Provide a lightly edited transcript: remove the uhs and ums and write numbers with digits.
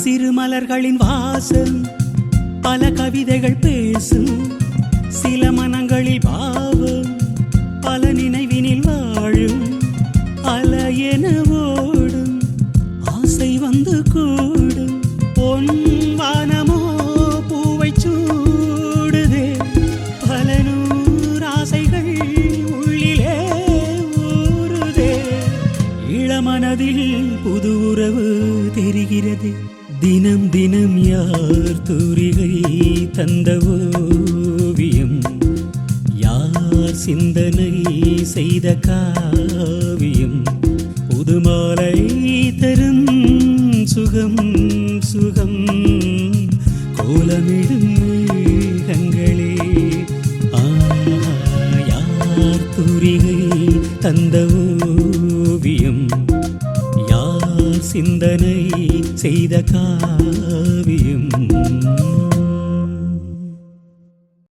சிறுமலர்களின் வாசம் பல கவிதைகள் பேசும். சில மனங்களில் பாவம் பல நினைவினில் வாழும். அல என ஓடும் ஆசை வந்து கூடும். பொன் வானமோ பூவை சூடுதே. பல நூறு ஆசைகள் உள்ளிலே ஊறுதே. இளமனதில் புது உறவு தெரிகிறது. தினம் தினம் யார் தூரிகை தந்த ஓவியம், யார் சிந்தனை செய்த காவியம். புதுமாலை தரும் சுகம் சுகம் கோலமிடும் மேகங்களே. யார் தூரிகை தந்த ஓவியம், யார் சிந்தனை செய்த காவியம்.